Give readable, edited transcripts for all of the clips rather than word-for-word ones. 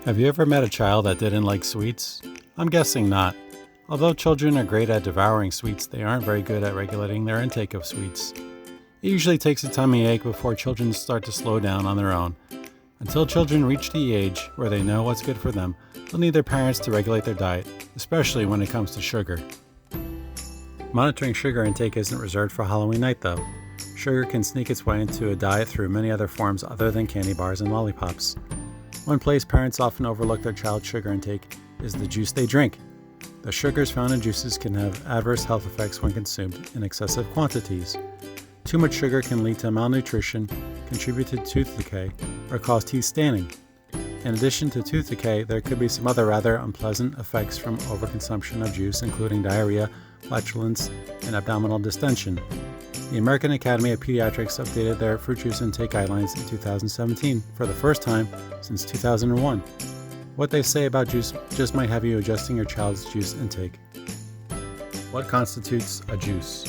Have you ever met a child that didn't like sweets? I'm guessing not. Although children are great at devouring sweets, they aren't very good at regulating their intake of sweets. It usually takes a tummy ache before children start to slow down on their own. Until children reach the age where they know what's good for them, they'll need their parents to regulate their diet, especially when it comes to sugar. Monitoring sugar intake isn't reserved for Halloween night though. Sugar can sneak its way into a diet through many other forms other than candy bars and lollipops. One place parents often overlook their child's sugar intake is the juice they drink. The sugars found in juices can have adverse health effects when consumed in excessive quantities. Too much sugar can lead to malnutrition, contribute to tooth decay, or cause teeth staining. In addition to tooth decay, there could be some other rather unpleasant effects from overconsumption of juice, including diarrhea, flatulence, and abdominal distension. The American Academy of Pediatrics updated their fruit juice intake guidelines in 2017 for the first time since 2001. What they say about juice just might have you adjusting your child's juice intake. What constitutes a juice?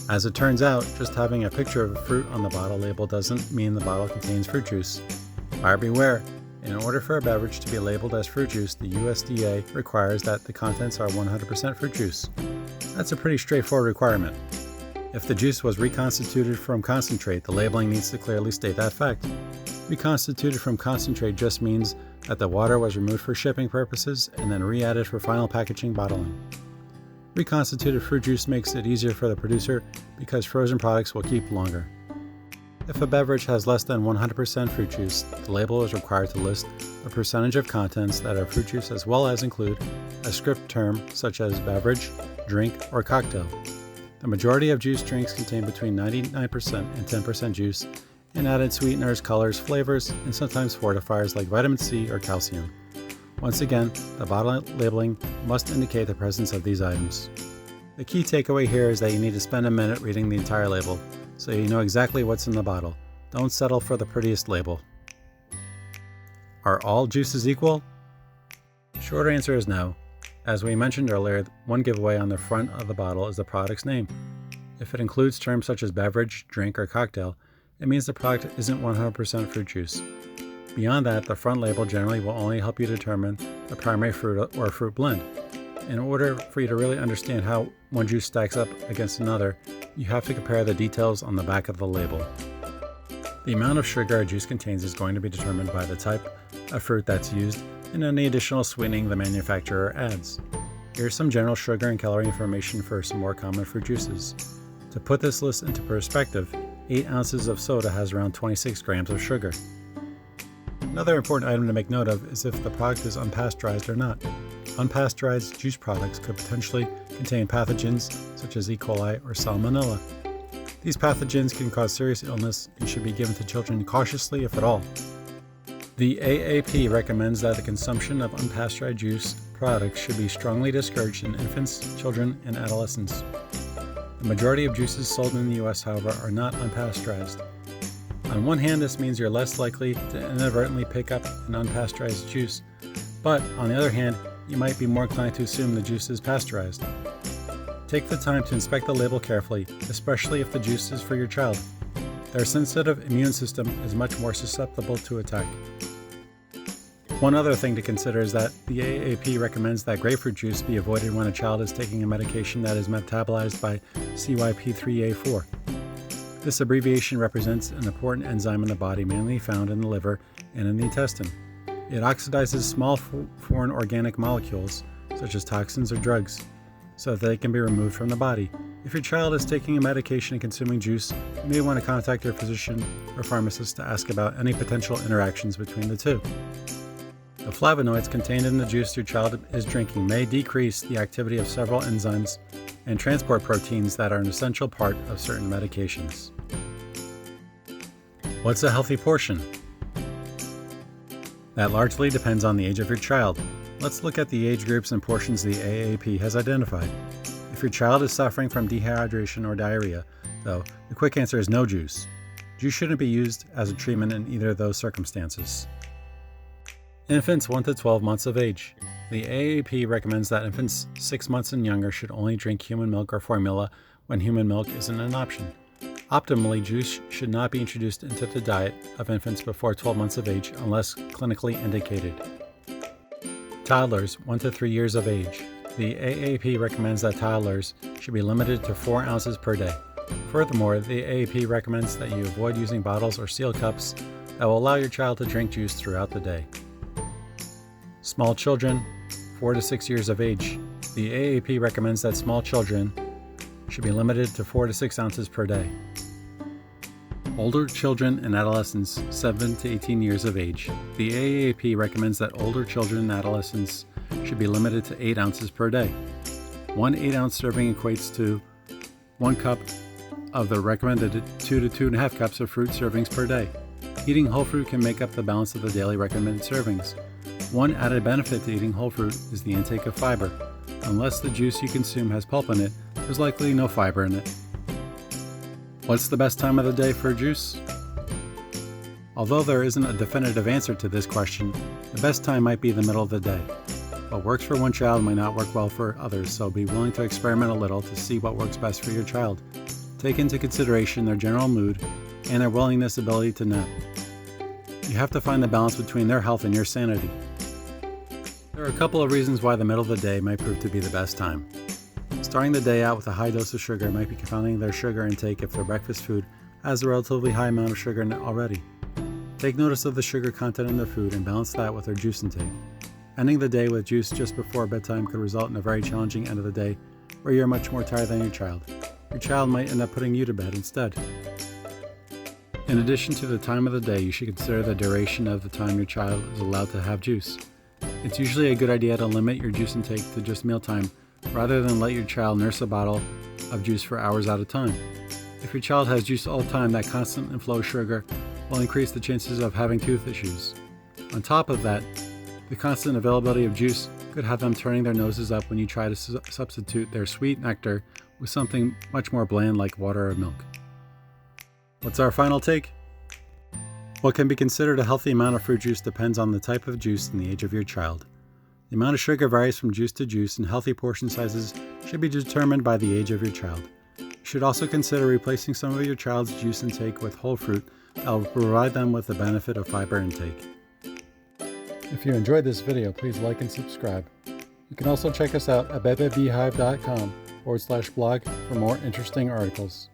As it turns out, just having a picture of a fruit on the bottle label doesn't mean the bottle contains fruit juice. Buyer beware. In order for a beverage to be labeled as fruit juice, the USDA requires that the contents are 100% fruit juice. That's a pretty straightforward requirement. If the juice was reconstituted from concentrate, the labeling needs to clearly state that fact. Reconstituted from concentrate just means that the water was removed for shipping purposes and then re-added for final packaging bottling. Reconstituted fruit juice makes it easier for the producer because frozen products will keep longer. If a beverage has less than 100% fruit juice, the label is required to list the percentage of contents that are fruit juice as well as include a script term such as beverage, drink, or cocktail. The majority of juice drinks contain between 99% and 10% juice and added sweeteners, colors, flavors, and sometimes fortifiers like vitamin C or calcium. Once again, the bottle labeling must indicate the presence of these items. The key takeaway here is that you need to spend a minute reading the entire label so you know exactly what's in the bottle. Don't settle for the prettiest label. Are all juices equal? Short answer is no. As we mentioned earlier, one giveaway on the front of the bottle is the product's name. If it includes terms such as beverage, drink, or cocktail, it means the product isn't 100% fruit juice. Beyond that, the front label generally will only help you determine the primary fruit or fruit blend. In order for you to really understand how one juice stacks up against another, you have to compare the details on the back of the label. The amount of sugar a juice contains is going to be determined by the type of fruit that's used and any additional sweetening the manufacturer adds. Here's some general sugar and calorie information for some more common fruit juices. To put this list into perspective, 8 ounces of soda has around 26 grams of sugar. Another important item to make note of is if the product is unpasteurized or not. Unpasteurized juice products could potentially contain pathogens such as E. coli or Salmonella. These pathogens can cause serious illness and should be given to children cautiously if at all. The AAP recommends that the consumption of unpasteurized juice products should be strongly discouraged in infants, children, and adolescents. The majority of juices sold in the US, however, are not unpasteurized. On one hand, this means you're less likely to inadvertently pick up an unpasteurized juice, but on the other hand, you might be more inclined to assume the juice is pasteurized. Take the time to inspect the label carefully, especially if the juice is for your child. Their sensitive immune system is much more susceptible to attack. One other thing to consider is that the AAP recommends that grapefruit juice be avoided when a child is taking a medication that is metabolized by CYP3A4. This abbreviation represents an important enzyme in the body mainly found in the liver and in the intestine. It oxidizes small foreign organic molecules, such as toxins or drugs, so that they can be removed from the body. If your child is taking a medication and consuming juice, you may want to contact your physician or pharmacist to ask about any potential interactions between the two. The flavonoids contained in the juice your child is drinking may decrease the activity of several enzymes and transport proteins that are an essential part of certain medications. What's a healthy portion? That largely depends on the age of your child. Let's look at the age groups and portions the AAP has identified. If your child is suffering from dehydration or diarrhea, though, the quick answer is no juice. Juice shouldn't be used as a treatment in either of those circumstances. Infants 1 to 12 months of age. The AAP recommends that infants 6 months and younger should only drink human milk or formula when human milk isn't an option. Optimally, juice should not be introduced into the diet of infants before 12 months of age unless clinically indicated. Toddlers 1 to 3 years of age. The AAP recommends that toddlers should be limited to 4 ounces per day. Furthermore, the AAP recommends that you avoid using bottles or sealed cups that will allow your child to drink juice throughout the day. Small children 4 to 6 years of age. The AAP recommends that small children should be limited to 4 to 6 ounces per day. Older children and adolescents 7 to 18 years of age. The AAP recommends that older children and adolescents should be limited to 8 ounces per day. One 8-ounce serving equates to 1 cup of the recommended 2 to 2.5 cups of fruit servings per day. Eating whole fruit can make up the balance of the daily recommended servings. One added benefit to eating whole fruit is the intake of fiber. Unless the juice you consume has pulp in it, there's likely no fiber in it. What's the best time of the day for juice? Although there isn't a definitive answer to this question, the best time might be the middle of the day. What works for one child might not work well for others, so be willing to experiment a little to see what works best for your child. Take into consideration their general mood and their ability to nap. You have to find the balance between their health and your sanity. There are a couple of reasons why the middle of the day might prove to be the best time. Starting the day out with a high dose of sugar might be confounding their sugar intake if their breakfast food has a relatively high amount of sugar in it already. Take notice of the sugar content in their food and balance that with their juice intake. Ending the day with juice just before bedtime could result in a very challenging end of the day where you're much more tired than your child. Your child might end up putting you to bed instead. In addition to the time of the day, you should consider the duration of the time your child is allowed to have juice. It's usually a good idea to limit your juice intake to just mealtime rather than let your child nurse a bottle of juice for hours at a time. If your child has juice all the time, that constant inflow of sugar will increase the chances of having tooth issues. On top of that, the constant availability of juice could have them turning their noses up when you try to substitute their sweet nectar with something much more bland like water or milk. What's our final take? What can be considered a healthy amount of fruit juice depends on the type of juice and the age of your child. The amount of sugar varies from juice to juice, and healthy portion sizes should be determined by the age of your child. You should also consider replacing some of your child's juice intake with whole fruit that will provide them with the benefit of fiber intake. If you enjoyed this video, please like and subscribe. You can also check us out at bebebeehive.com/blog for more interesting articles.